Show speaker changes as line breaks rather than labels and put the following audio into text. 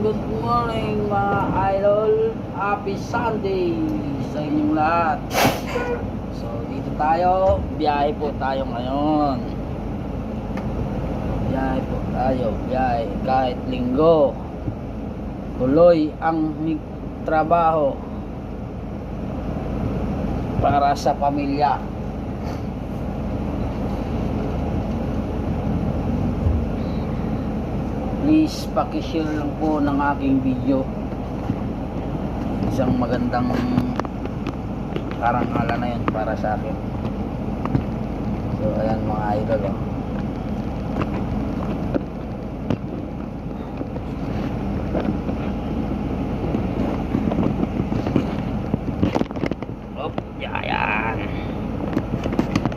good morning mga idol. Happy Sunday sa inyong lahat. So dito tayo, biyahe po tayo ngayon. Biyahe po tayo, biyahe kahit linggo. Tuloy ang trabaho para sa pamilya. Please pakishare lang po ng aking video. Isang magandang karangalan na yun para sa akin. So ayan mga idol, oh.